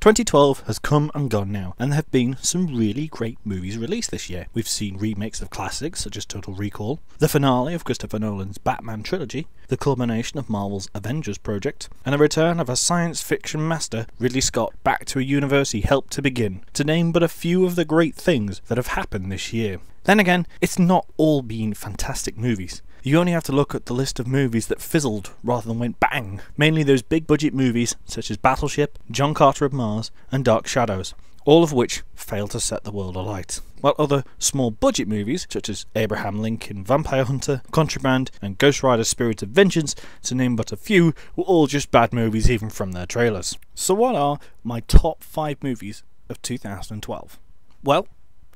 2012 has come and gone now, and there have been some really great movies released this year. We've seen remakes of classics such as Total Recall, the finale of Christopher Nolan's Batman trilogy, the culmination of Marvel's Avengers project, and the return of a science fiction master, Ridley Scott, back to a universe he helped to begin, to name but a few of the great things that have happened this year. Then again, it's not all been fantastic movies. You only have to look at the list of movies that fizzled rather than went bang, mainly those big budget movies such as Battleship, John Carter of Mars and Dark Shadows, all of which failed to set the world alight. While other small budget movies such as Abraham Lincoln Vampire Hunter, Contraband and Ghost Rider Spirit of Vengeance, to name but a few, were all just bad movies even from their trailers. So what are my top 5 movies of 2012? Well,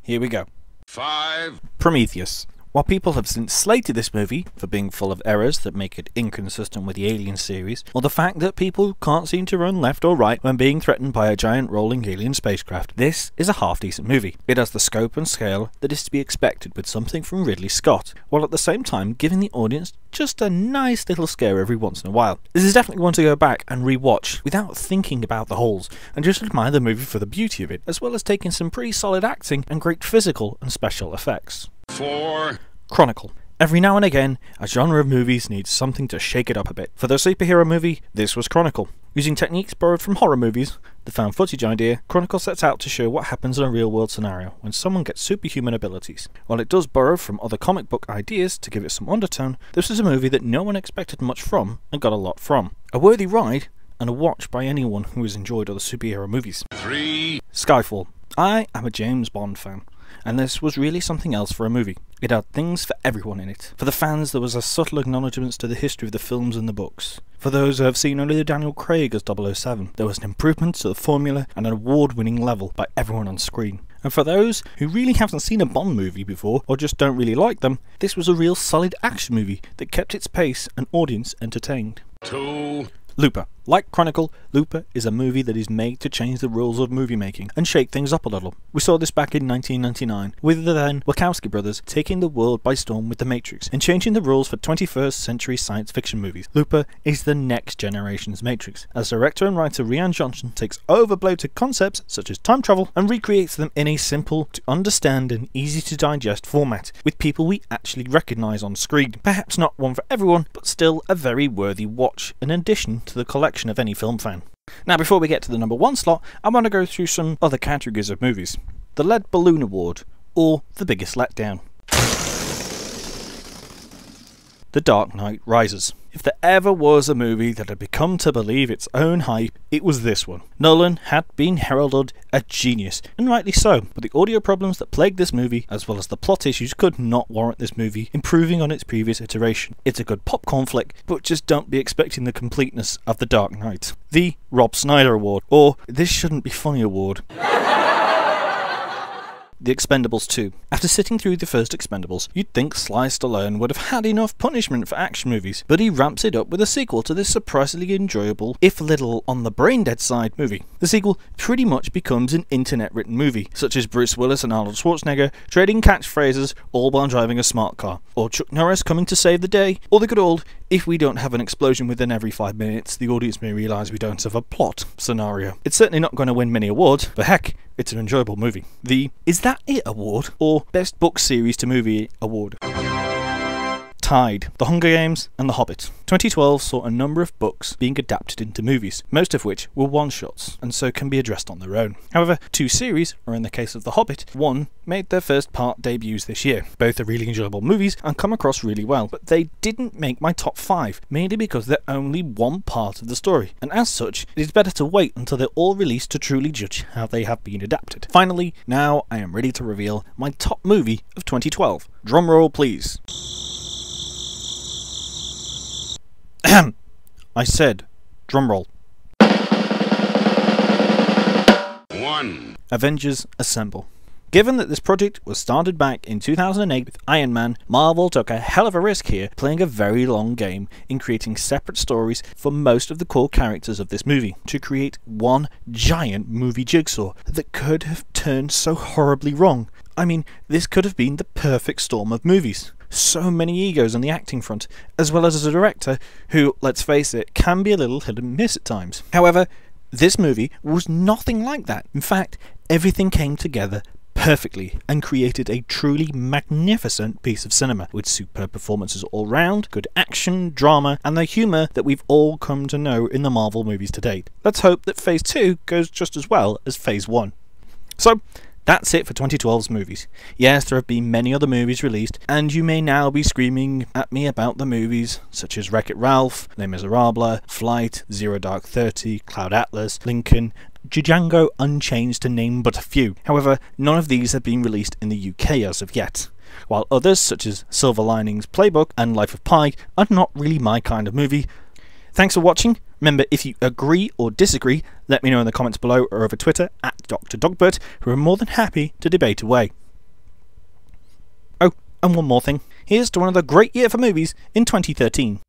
here we go. 5. Prometheus. While people have since slated this movie for being full of errors that make it inconsistent with the Alien series, or the fact that people can't seem to run left or right when being threatened by a giant rolling alien spacecraft, this is a half-decent movie. It has the scope and scale that is to be expected with something from Ridley Scott, while at the same time giving the audience just a nice little scare every once in a while. This is definitely one to go back and re-watch without thinking about the holes, and just admire the movie for the beauty of it, as well as taking some pretty solid acting and great physical and special effects. 4. Chronicle. Every now and again, a genre of movies needs something to shake it up a bit. For the superhero movie, this was Chronicle. Using techniques borrowed from horror movies, the found footage idea, Chronicle sets out to show what happens in a real world scenario when someone gets superhuman abilities. While it does borrow from other comic book ideas to give it some undertone, this is a movie that no one expected much from and got a lot from. A worthy ride and a watch by anyone who has enjoyed other superhero movies. 3. Skyfall. I am a James Bond fan, and this was really something else for a movie. It had things for everyone in it. For the fans, there was a subtle acknowledgements to the history of the films and the books. For those who have seen only Daniel Craig as 007, there was an improvement to the formula and an award-winning level by everyone on screen. And for those who really haven't seen a Bond movie before, or just don't really like them, this was a real solid action movie that kept its pace and audience entertained. 2. Looper. Like Chronicle, Looper is a movie that is made to change the rules of movie making and shake things up a little. We saw this back in 1999, with the then Wachowski brothers taking the world by storm with The Matrix and changing the rules for 21st century science fiction movies. Looper is the next generation's Matrix, as director and writer Rian Johnson takes over-bloated concepts such as time travel and recreates them in a simple to understand and easy to digest format, with people we actually recognise on screen. Perhaps not one for everyone, but still a very worthy watch, in addition to the collection of any film fan. Now, before we get to the number 1 slot, I want to go through some other categories of movies. The Lead Balloon Award, or The Biggest Letdown. The Dark Knight Rises. If there ever was a movie that had become to believe its own hype, it was this one. Nolan had been heralded a genius, and rightly so, but the audio problems that plagued this movie, as well as the plot issues, could not warrant this movie improving on its previous iteration. It's a good popcorn flick, but just don't be expecting the completeness of The Dark Knight. The Rob Snyder Award, or This Shouldn't Be Funny Award. The Expendables 2. After sitting through the first Expendables, you'd think Sly Stallone would have had enough punishment for action movies, but he ramps it up with a sequel to this surprisingly enjoyable, if a little on the brain-dead side, movie. The sequel pretty much becomes an internet-written movie, such as Bruce Willis and Arnold Schwarzenegger trading catchphrases all while driving a smart car, or Chuck Norris coming to save the day, or the good old, if we don't have an explosion within every 5 minutes, the audience may realise we don't have a plot scenario. It's certainly not going to win many awards, but heck, it's an enjoyable movie. The Is That It Award, or Best Book Series to Movie Award. Tied. The Hunger Games and The Hobbit. 2012 saw a number of books being adapted into movies, most of which were one-shots, and so can be addressed on their own. However, 2 series, or in the case of The Hobbit, 1 made their first part debuts this year. Both are really enjoyable movies and come across really well, but they didn't make my top 5, mainly because they're only one part of the story, and as such, it is better to wait until they're all released to truly judge how they have been adapted. Finally, now I am ready to reveal my top movie of 2012. Drumroll please. I said, drumroll. 1. Avengers Assemble. Given that this project was started back in 2008 with Iron Man, Marvel took a hell of a risk here, playing a very long game in creating separate stories for most of the core characters of this movie, to create one giant movie jigsaw that could have turned so horribly wrong. I mean, this could have been the perfect storm of movies. So many egos on the acting front, as well as a director who, let's face it, can be a little hit and miss at times. However, This movie was nothing like that. In fact, everything came together perfectly and created a truly magnificent piece of cinema with superb performances all round, good action, drama, and the humour that we've all come to know in the Marvel movies to date. Let's hope that Phase 2 goes just as well as Phase 1. So, that's it for 2012's movies. Yes, there have been many other movies released, and you may now be screaming at me about the movies such as Wreck-It Ralph, Les Miserables, Flight, Zero Dark 30, Cloud Atlas, Lincoln, Django Unchained to name but a few. However, none of these have been released in the UK as of yet, while others such as Silver Linings Playbook and Life of Pi are not really my kind of movie. Thanks for watching. Remember, if you agree or disagree, let me know in the comments below or over Twitter at Dr Dogbert, who are more than happy to debate away. Oh, and one more thing. Here's to another great year for movies in 2013.